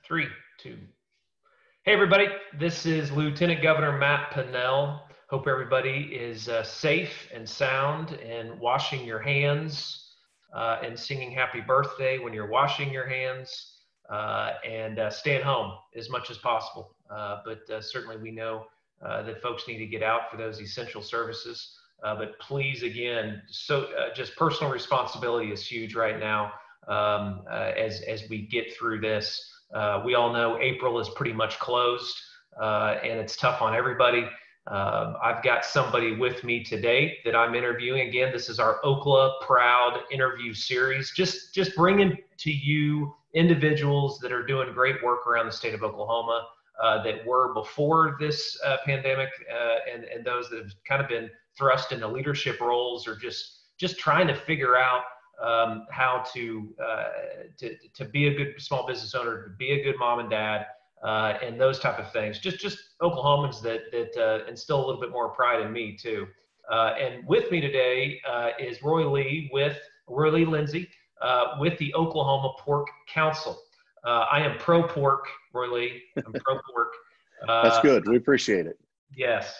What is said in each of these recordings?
Three, two. Hey, everybody. This is Lieutenant Governor Matt Pinnell. Hope everybody is safe and sound and washing your hands and singing happy birthday when you're washing your hands and stay at home as much as possible. But certainly we know that folks need to get out for those essential services. But please, again, just personal responsibility is huge right now as we get through this. We all know April is pretty much closed and it's tough on everybody. I've got somebody with me today that I'm interviewing. Again, this is our Okla Proud interview series, just bringing to you individuals that are doing great work around the state of Oklahoma that were before this pandemic and those that have kind of been thrust into leadership roles or just trying to figure out how to be a good small business owner, to be a good mom and dad, and those type of things. Just Oklahomans that instill a little bit more pride in me too. And with me today is Roy Lee Lindsey with the Oklahoma Pork Council. I am pro pork, Roy Lee. I'm pro pork. That's good. We appreciate it. Yes.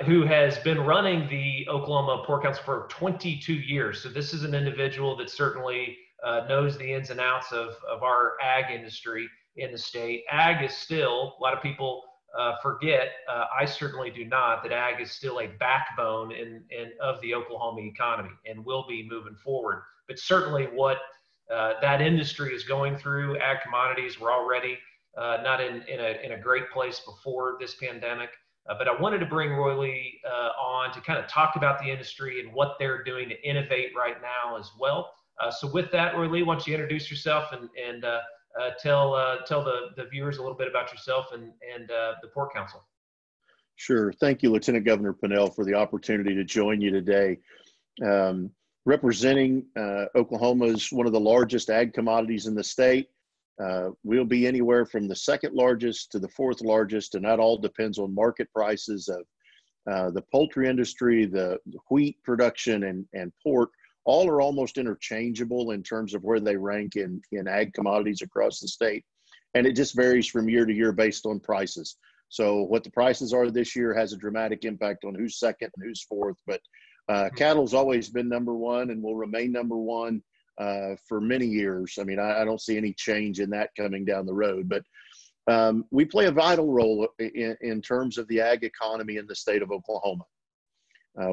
Who has been running the Oklahoma Pork Council for 22 years. So this is an individual that certainly knows the ins and outs of our ag industry in the state. Ag is still, a lot of people forget, I certainly do not, that ag is still a backbone of the Oklahoma economy and will be moving forward. But certainly what that industry is going through, ag commodities were already not in a great place before this pandemic. But I wanted to bring Roy Lee on to kind of talk about the industry and what they're doing to innovate right now as well. So with that, Roy Lee, why don't you introduce yourself and tell the viewers a little bit about yourself and the Pork Council. Sure. Thank you, Lieutenant Governor Pinnell, for the opportunity to join you today. Representing Oklahoma's one of the largest ag commodities in the state. We'll be anywhere from the second largest to the fourth largest, and that all depends on market prices of the poultry industry, the wheat production, and pork. All are almost interchangeable in terms of where they rank in ag commodities across the state. And it just varies from year to year based on prices. So what the prices are this year has a dramatic impact on who's second and who's fourth. But cattle's always been number one and will remain number one for many years. I mean, I don't see any change in that coming down the road, but we play a vital role in terms of the ag economy in the state of Oklahoma.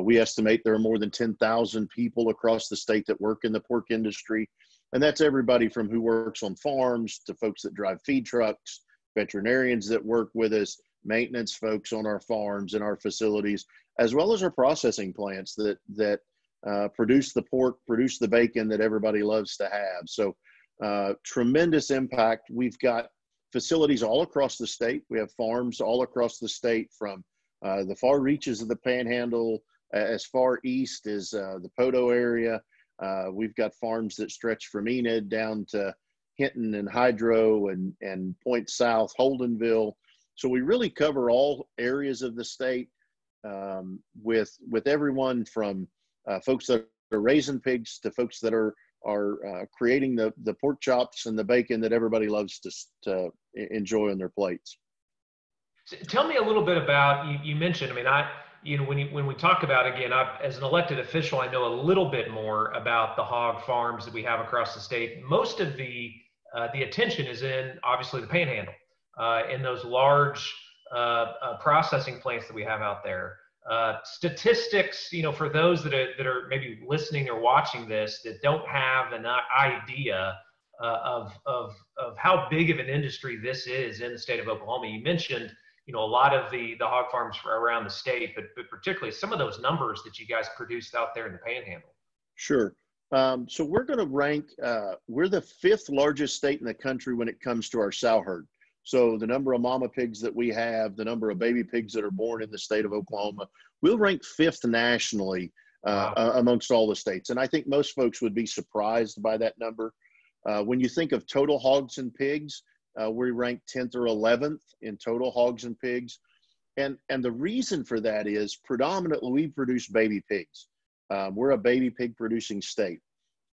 We estimate there are more than 10,000 people across the state that work in the pork industry, and that's everybody from who works on farms to folks that drive feed trucks, veterinarians that work with us, maintenance folks on our farms and our facilities, as well as our processing plants that produce the pork, produce the bacon that everybody loves to have. So tremendous impact. We've got facilities all across the state. We have farms all across the state from the far reaches of the Panhandle as far east as the Podo area. We've got farms that stretch from Enid down to Hinton and Hydro and Point South, Holdenville. So we really cover all areas of the state with everyone from folks that are raising pigs to folks that are creating the pork chops and the bacon that everybody loves to enjoy on their plates. So tell me a little bit about, you mentioned, I mean, when we talk about, again, as an elected official, I know a little bit more about the hog farms that we have across the state. Most of the attention is in, obviously, the Panhandle, in those large processing plants that we have out there. Statistics, for those that are maybe listening or watching this that don't have an idea of how big of an industry this is in the state of Oklahoma. You mentioned, a lot of the hog farms around the state, but particularly some of those numbers that you guys produced out there in the Panhandle. Sure. So we're going to rank, we're the fifth largest state in the country when it comes to our sow herd. So the number of mama pigs that we have, the number of baby pigs that are born in the state of Oklahoma, we'll rank fifth nationally amongst all the states. And I think most folks would be surprised by that number. When you think of total hogs and pigs, we rank 10th or 11th in total hogs and pigs. And the reason for that is predominantly we produce baby pigs. We're a baby pig producing state.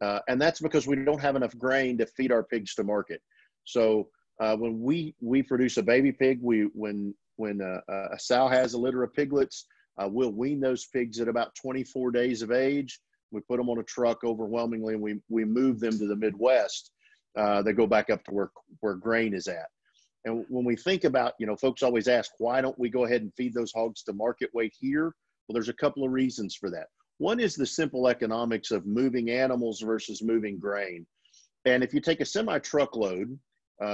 And that's because we don't have enough grain to feed our pigs to market. So When we produce a baby pig, when a sow has a litter of piglets, we'll wean those pigs at about 24 days of age. We put them on a truck overwhelmingly, and we move them to the Midwest. They go back up to where grain is at. And when we think about, folks always ask, why don't we go ahead and feed those hogs to market weight here? Well, there's a couple of reasons for that. One is the simple economics of moving animals versus moving grain. And if you take a semi-truckload,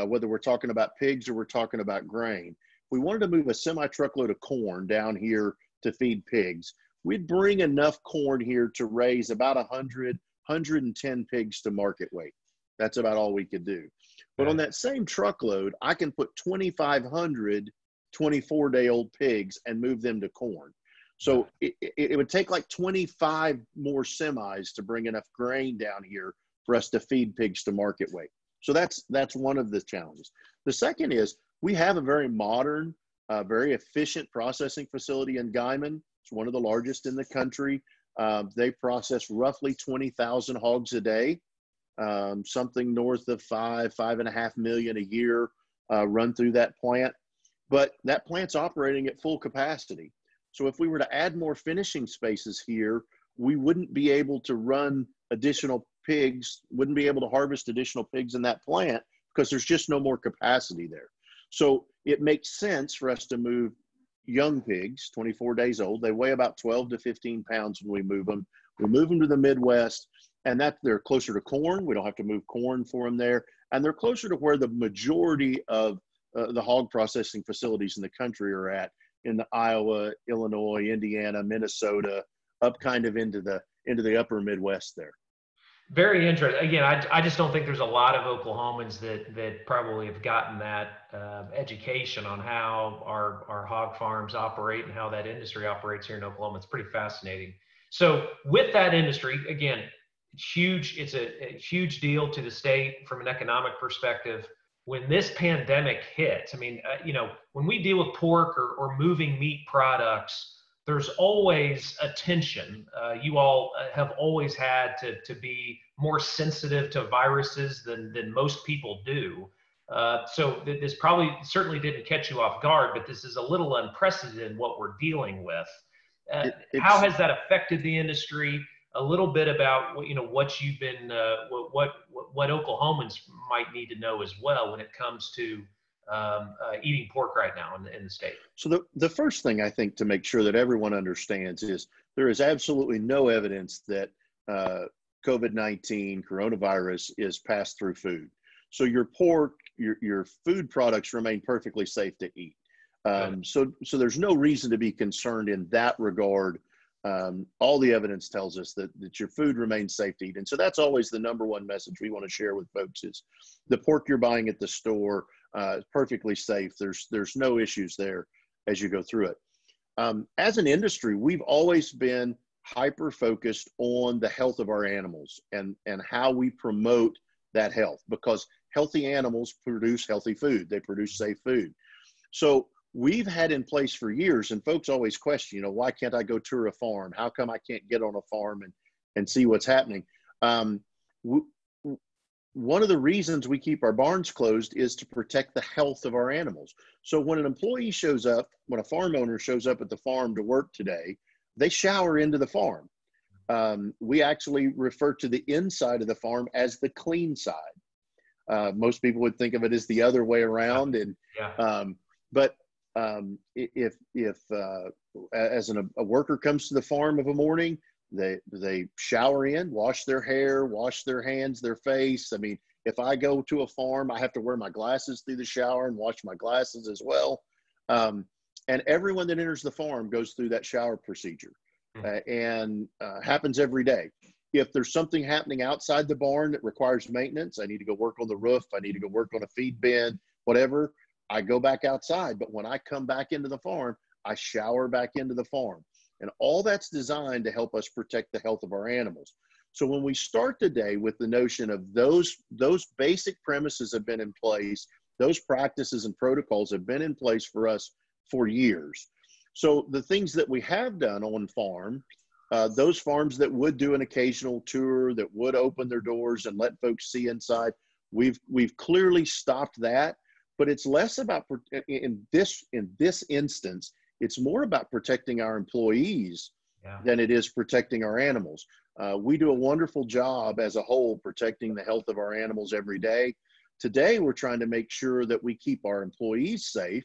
whether we're talking about pigs or we're talking about grain, if we wanted to move a semi-truckload of corn down here to feed pigs, we'd bring enough corn here to raise about 110 pigs to market weight. That's about all we could do. But on that same truckload, I can put 2,500 24-day-old pigs and move them to corn. So it would take like 25 more semis to bring enough grain down here for us to feed pigs to market weight. So that's one of the challenges. The second is we have a very modern, very efficient processing facility in Guyman. It's one of the largest in the country. They process roughly 20,000 hogs a day. Something north of 5.5 million a year run through that plant. But that plant's operating at full capacity. So if we were to add more finishing spaces here, we wouldn't be able to run additional pigs, wouldn't be able to harvest additional pigs in that plant because there's just no more capacity there. So it makes sense for us to move young pigs, 24 days old. They weigh about 12 to 15 pounds when we move them. We move them to the Midwest, and they're closer to corn. We don't have to move corn for them there. And they're closer to where the majority of the hog processing facilities in the country are at, in the Iowa, Illinois, Indiana, Minnesota, up kind of into the upper Midwest there. Very interesting. Again, I just don't think there's a lot of Oklahomans that probably have gotten that education on how our hog farms operate and how that industry operates here in Oklahoma. It's pretty fascinating. So with that industry, again, it's huge. It's a huge deal to the state from an economic perspective. When this pandemic hits, I mean, when we deal with pork or moving meat products, there's always a tension. You all have always had to be more sensitive to viruses than most people do. So this certainly didn't catch you off guard, but this is a little unprecedented in what we're dealing with. How has that affected the industry? A little bit about what you've been, what Oklahomans might need to know as well when it comes to eating pork right now in the state. So the first thing I think to make sure that everyone understands is there is absolutely no evidence that COVID-19 coronavirus is passed through food. So your pork, your food products remain perfectly safe to eat. So there's no reason to be concerned in that regard. All the evidence tells us that your food remains safe to eat. And so that's always the number one message we want to share with folks is the pork you're buying at the store is perfectly safe. There's no issues there as you go through it. As an industry, we've always been hyper focused on the health of our animals and how we promote that health, because healthy animals produce healthy food. They produce safe food. So we've had in place for years, and folks always question, why can't I go tour a farm? How come I can't get on a farm and see what's happening? One of the reasons we keep our barns closed is to protect the health of our animals. So when an employee shows up, when a farm owner shows up at the farm to work today, they shower into the farm. We actually refer to the inside of the farm as the clean side. Most people would think of it as the other way around. But if as a worker comes to the farm of a morning, they shower in, wash their hair, wash their hands, their face. I mean, if I go to a farm, I have to wear my glasses through the shower and wash my glasses as well. And everyone that enters the farm goes through that shower procedure and happens every day. If there's something happening outside the barn that requires maintenance, I need to go work on the roof, I need to go work on a feed bin, whatever, I go back outside. But when I come back into the farm, I shower back into the farm. And all that's designed to help us protect the health of our animals. So when we start today with the notion of those basic premises have been in place, those practices and protocols have been in place for us for years. So the things that we have done on farm, those farms that would do an occasional tour, that would open their doors and let folks see inside, we've clearly stopped that. but it's less about, in this instance, it's more about protecting our employees than it is protecting our animals. We do a wonderful job as a whole protecting the health of our animals every day. Today, we're trying to make sure that we keep our employees safe,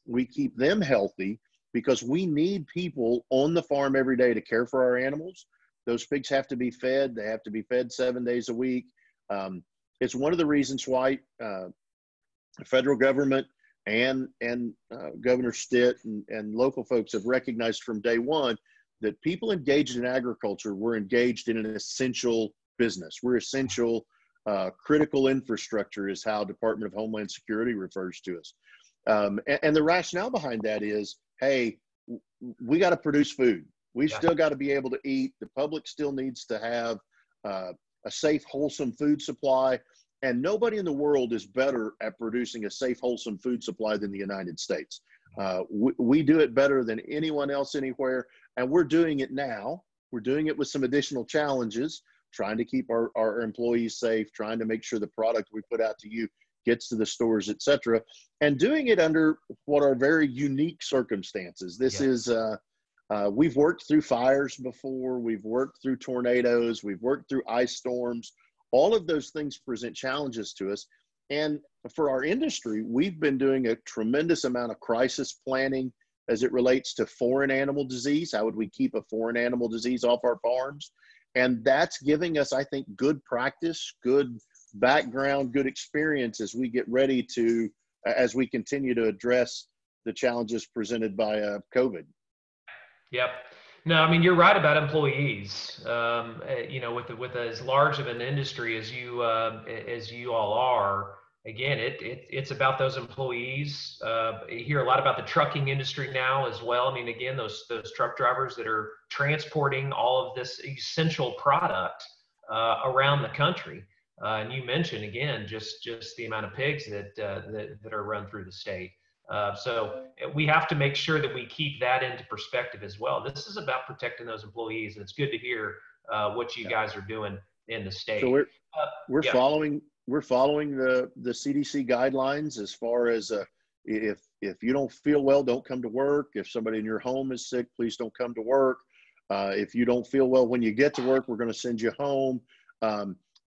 we keep them healthy, because we need people on the farm every day to care for our animals. Those pigs have to be fed. They have to be fed 7 days a week. It's one of the reasons why the federal government and Governor Stitt and local folks have recognized from day one that people engaged in agriculture were engaged in an essential business. We're essential, critical infrastructure is how Department of Homeland Security refers to us. And the rationale behind that is, hey, we got to produce food. We've still got to be able to eat. The public still needs to have a safe, wholesome food supply. And nobody in the world is better at producing a safe, wholesome food supply than the United States. We do it better than anyone else anywhere. And we're doing it now. We're doing it with some additional challenges, trying to keep our employees safe, trying to make sure the product we put out to you gets to the stores, et cetera, and doing it under what are very unique circumstances. This is, we've worked through fires before, we've worked through tornadoes, we've worked through ice storms. All of those things present challenges to us. And for our industry, we've been doing a tremendous amount of crisis planning as it relates to foreign animal disease. How would we keep a foreign animal disease off our farms? And that's giving us, I think, good practice, good background, good experience as we get ready to, as we continue to address the challenges presented by COVID. Yep. No, I mean, you're right about employees. You know, with as large of an industry as you all are, again, it's about those employees. You hear a lot about the trucking industry now as well. I mean, again, those truck drivers that are transporting all of this essential product around the country. And you mentioned again just the amount of pigs that are run through the state. So we have to make sure that we keep that into perspective as well. This is about protecting those employees, and it's good to hear what you guys are doing in the state. So we're following the CDC guidelines as far as if you don't feel well, don't come to work. If somebody in your home is sick, please don't come to work. If you don't feel well when you get to work, we're going to send you home.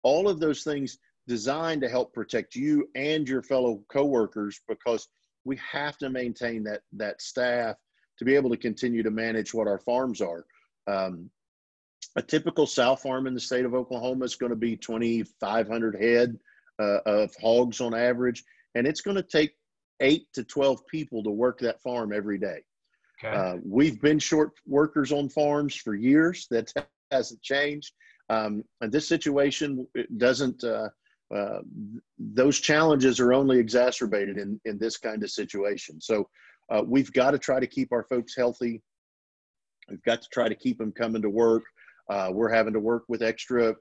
All of those things designed to help protect you and your fellow coworkers, because we have to maintain that staff to be able to continue to manage what our farms are. A typical sow farm in the state of Oklahoma is going to be 2,500 head of hogs on average, and it's going to take 8 to 12 people to work that farm every day. Okay. We've been short workers on farms for years. That hasn't changed. And this situation doesn't, those challenges are only exacerbated in this kind of situation. So we've got to try to keep our folks healthy. We've got to try to keep them coming to work. We're having to work with extra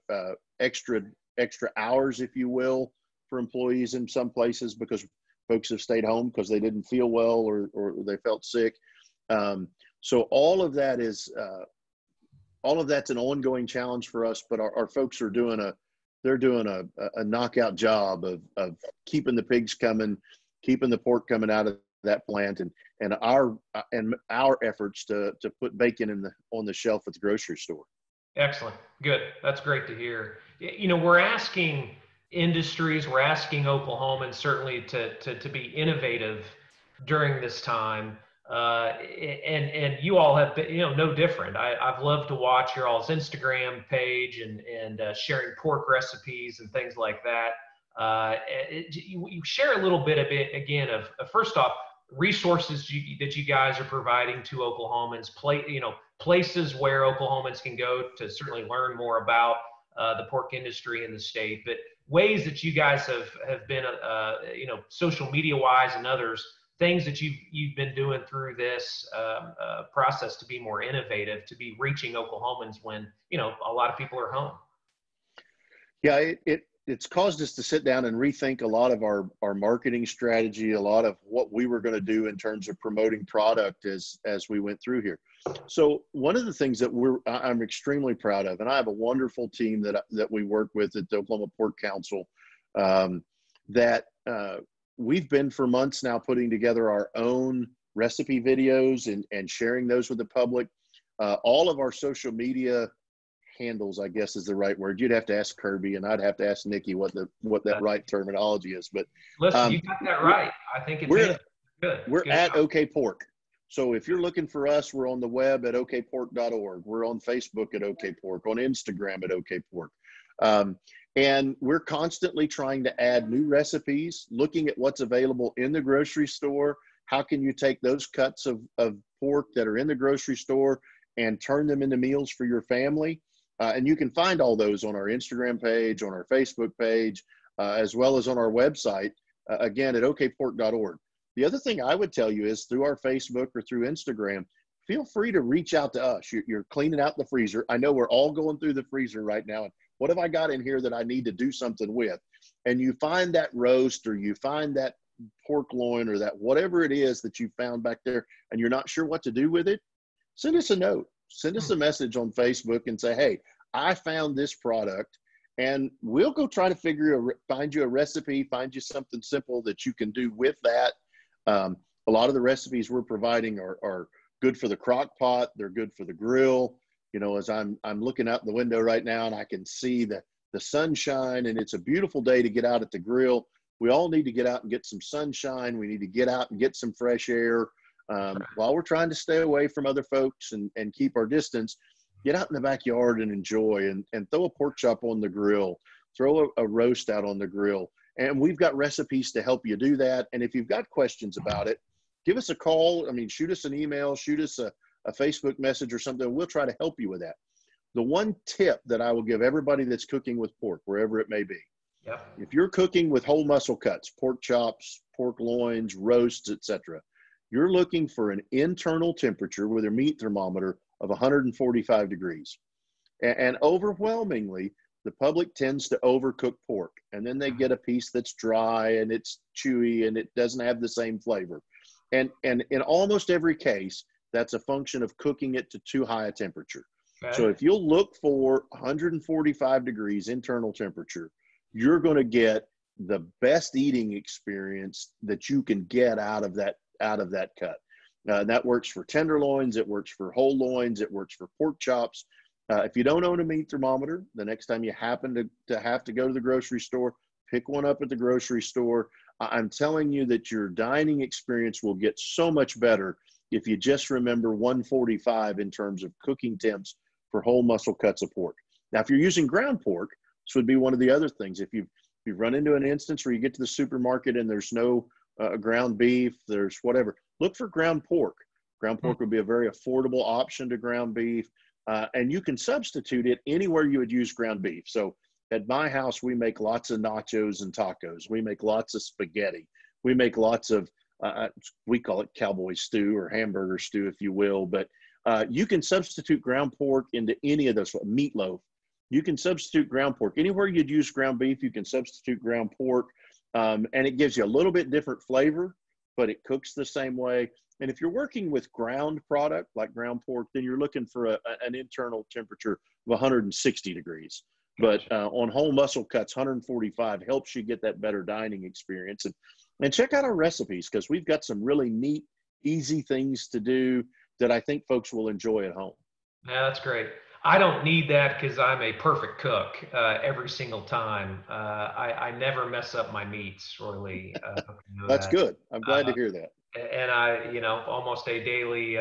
hours, if you will, for employees in some places because folks have stayed home because they didn't feel well or they felt sick. So all of that is, all of that's an ongoing challenge for us, but our folks are doing a knockout job of keeping the pigs coming, keeping the pork coming out of that plant, and our efforts to put bacon on the shelf at the grocery store. Excellent. Good. That's great to hear. You know, we're asking industries, we're asking Oklahomans certainly to be innovative during this time. And you all have been, no different. I've loved to watch your all's Instagram page and sharing pork recipes and things like that. You share a little bit again of first off, resources that you guys are providing to Oklahomans, places where Oklahomans can go to certainly learn more about the pork industry in the state, but ways that you guys have been, social media wise and others, things that you've been doing through this process to be more innovative, to be reaching Oklahomans when, a lot of people are home. Yeah, it's caused us to sit down and rethink a lot of our marketing strategy, a lot of what we were going to do in terms of promoting product as we went through here. So one of the things that I'm extremely proud of, and I have a wonderful team that we work with at the Oklahoma Pork Council, that we've been for months now putting together our own recipe videos and sharing those with the public. All of our social media handles, I guess is the right word. You'd have to ask Kirby, and I'd have to ask Nikki what that right terminology is. But listen, you got that right. I think it's good. We're good at job. OK Pork. So if you're looking for us, we're on the web at okpork.org. We're on Facebook at OK Pork, on Instagram at OK Pork. And we're constantly trying to add new recipes, looking at what's available in the grocery store. How can you take those cuts of pork that are in the grocery store and turn them into meals for your family? And you can find all those on our Instagram page, on our Facebook page, as well as on our website, again, at okpork.org. The other thing I would tell you is through our Facebook or through Instagram, feel free to reach out to us. You're cleaning out the freezer. I know we're all going through the freezer right now. And what have I got in here that I need to do something with? And you find that roast, or you find that pork loin, or that whatever it is that you found back there, and you're not sure what to do with it, send us a note. Send us a message on Facebook and say, hey, I found this product, and we'll go try to find you a recipe, find you something simple that you can do with that. A lot of the recipes we're providing are good for the crock pot. They're good for the grill. You know, as I'm looking out the window right now, and I can see the sunshine, and it's a beautiful day to get out at the grill. We all need to get out and get some sunshine. We need to get out and get some fresh air. While we're trying to stay away from other folks and keep our distance, get out in the backyard and enjoy, and throw a pork chop on the grill, throw a roast out on the grill. And we've got recipes to help you do that. And if you've got questions about it, give us a call. I mean, shoot us an email, shoot us a Facebook message or something. We'll try to help you with that. The one tip that I will give everybody that's cooking with pork, wherever it may be, if you're cooking with whole muscle cuts, pork chops, pork loins, roasts, etc., you're looking for an internal temperature with a meat thermometer of 145 degrees. And overwhelmingly, the public tends to overcook pork, and then they get a piece that's dry and it's chewy and it doesn't have the same flavor. And in almost every case, that's a function of cooking it to too high a temperature. Okay. So if you'll look for 145 degrees internal temperature, you're going to get the best eating experience that you can get out of that cut. That works for tenderloins, it works for whole loins, it works for pork chops. If you don't own a meat thermometer, the next time you happen to have to go to the grocery store, pick one up at the grocery store. I'm telling you that your dining experience will get so much better if you just remember 145 in terms of cooking temps for whole muscle cuts of pork. Now, if you're using ground pork, this would be one of the other things. If you've run into an instance where you get to the supermarket and there's no ground beef, there's whatever, look for ground pork. Ground pork would be a very affordable option to ground beef. And you can substitute it anywhere you would use ground beef. So at my house, we make lots of nachos and tacos. We make lots of spaghetti. We make lots of, we call it cowboy stew or hamburger stew, if you will. But you can substitute ground pork into any of those. Meatloaf, you can substitute ground pork. Anywhere you'd use ground beef, you can substitute ground pork. And it gives you a little bit different flavor, but it cooks the same way. And if you're working with ground product like ground pork, then you're looking for an internal temperature of 160 degrees. But on whole muscle cuts, 145 helps you get that better dining experience. And check out our recipes, because we've got some really neat, easy things to do that I think folks will enjoy at home. Yeah, that's great. I don't need that because I'm a perfect cook every single time. I never mess up my meats, Roy Lee. That's good. I'm glad to hear that. And I, almost a daily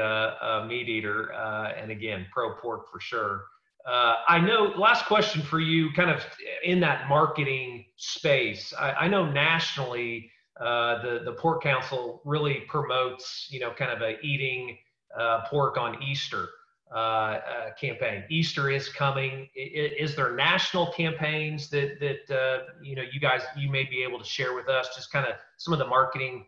meat eater, and again, pro pork for sure. I know, last question for you, kind of in that marketing space. I know nationally, the Pork Council really promotes, kind of eating pork on Easter campaign. Easter is coming. Is there national campaigns that you may be able to share with us? Just kind of some of the marketing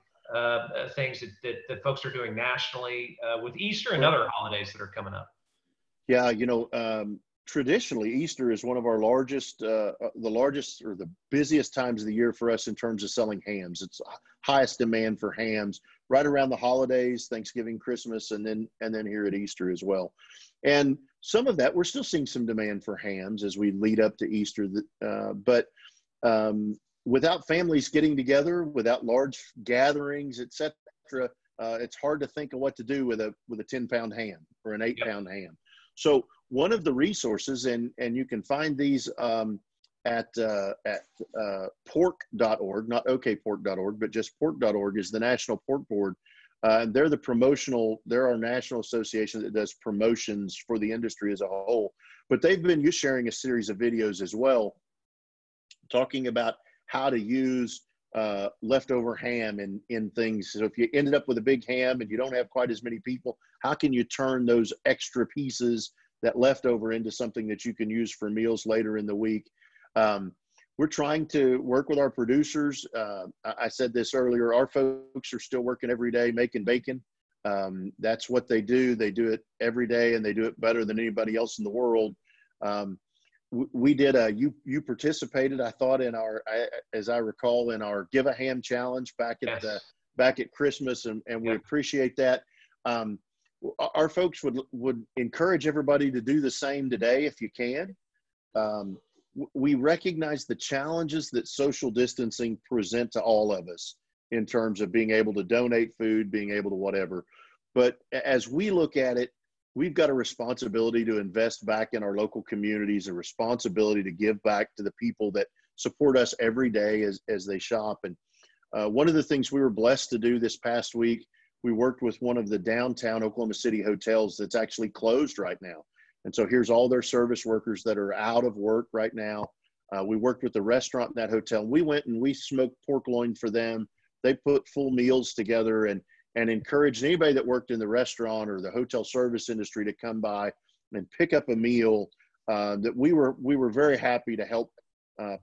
things that folks are doing nationally with Easter and other holidays that are coming up. Yeah, traditionally Easter is one of our largest or the busiest times of the year for us in terms of selling hams. It's highest demand for hams right around the holidays, Thanksgiving, Christmas, and then here at Easter as well. And some of that, we're still seeing some demand for hams as we lead up to Easter. But without families getting together, without large gatherings, etc., it's hard to think of what to do with a 10-pound ham or an 8-pound ham. So one of the resources, and you can find these at pork.org, not okpork.org, but just pork.org, is the National Pork Board. And they're our national association that does promotions for the industry as a whole. But they've been sharing a series of videos as well, talking about how to use leftover ham in things. So if you ended up with a big ham and you don't have quite as many people, how can you turn those extra pieces, that leftover, into something that you can use for meals later in the week? We're trying to work with our producers. I said this earlier, our folks are still working every day making bacon. That's what they do. They do it every day, and they do it better than anybody else in the world. We did you participated, I thought, in as I recall, in our Give a Ham challenge back at Christmas, and we appreciate that. Our folks would encourage everybody to do the same today if you can. We recognize the challenges that social distancing present to all of us in terms of being able to donate food, being able to whatever. But as we look at it, we've got a responsibility to invest back in our local communities, a responsibility to give back to the people that support us every day as they shop. And one of the things we were blessed to do this past week, we worked with one of the downtown Oklahoma City hotels that's actually closed right now. And so here's all their service workers that are out of work right now. We worked with the restaurant in that hotel. We went and we smoked pork loin for them. They put full meals together and encouraged anybody that worked in the restaurant or the hotel service industry to come by and pick up a meal. That we were very happy to help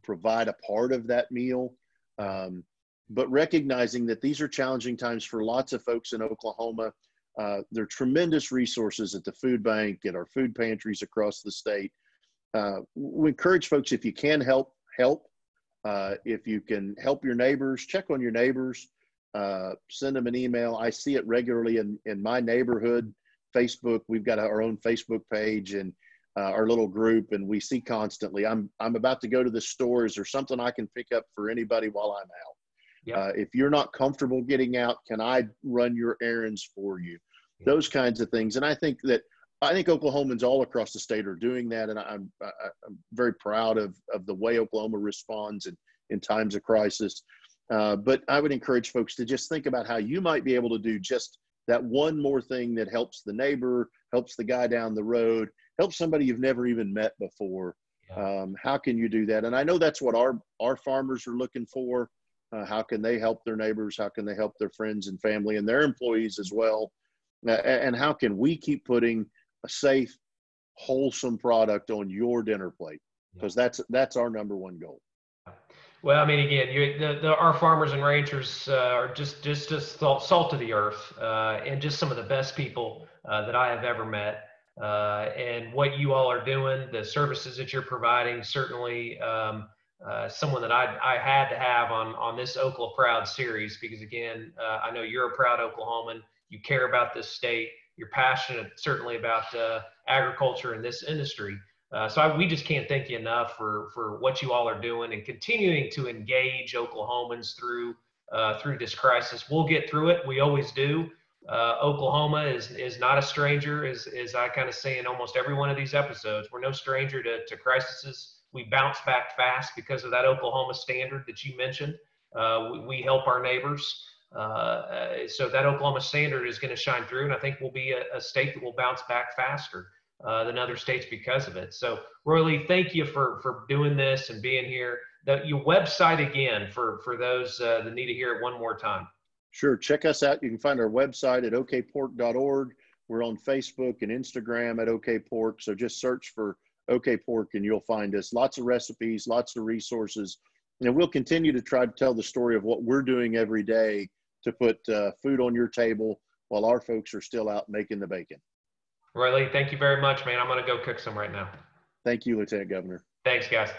provide a part of that meal. But recognizing that these are challenging times for lots of folks in Oklahoma. There are tremendous resources at the food bank, at our food pantries across the state. We encourage folks, if you can help. If you can help your neighbors, check on your neighbors, send them an email. I see it regularly in my neighborhood, Facebook. We've got our own Facebook page and our little group, and we see constantly, I'm about to go to the store. Is there something I can pick up for anybody while I'm out? If you're not comfortable getting out, can I run your errands for you? Those kinds of things. And I think Oklahomans all across the state are doing that. And I'm very proud of the way Oklahoma responds in times of crisis. But I would encourage folks to just think about how you might be able to do just that one more thing that helps the neighbor, helps the guy down the road, helps somebody you've never even met before. How can you do that? And I know that's what our farmers are looking for. How can they help their neighbors? How can they help their friends and family and their employees as well? And how can we keep putting a safe, wholesome product on your dinner plate? Because that's our number one goal. Well, I mean, again, our farmers and ranchers are just salt of the earth, and just some of the best people that I have ever met. And what you all are doing, the services that you're providing, certainly someone that I had to have on this Oklahoma Proud series, because again, I know you're a proud Oklahoman. You care about this state. You're passionate, certainly, about agriculture in this industry. So we just can't thank you enough for what you all are doing and continuing to engage Oklahomans through this crisis. We'll get through it. We always do. Oklahoma is not a stranger, as I kind of say in almost every one of these episodes. We're no stranger to crises. We bounce back fast because of that Oklahoma standard that you mentioned. We help our neighbors. So that Oklahoma standard is going to shine through, and I think we'll be a state that will bounce back faster than other states because of it. So, Roy Lee, thank you for doing this and being here. Your website again for those that need to hear it one more time. Sure. Check us out. You can find our website at okpork.org. We're on Facebook and Instagram at okpork. So just search for okpork and you'll find us. Lots of recipes, lots of resources. And we'll continue to try to tell the story of what we're doing every day to put food on your table while our folks are still out making the bacon. Roy Lee, thank you very much, man. I'm going to go cook some right now. Thank you, Lieutenant Governor. Thanks, guys.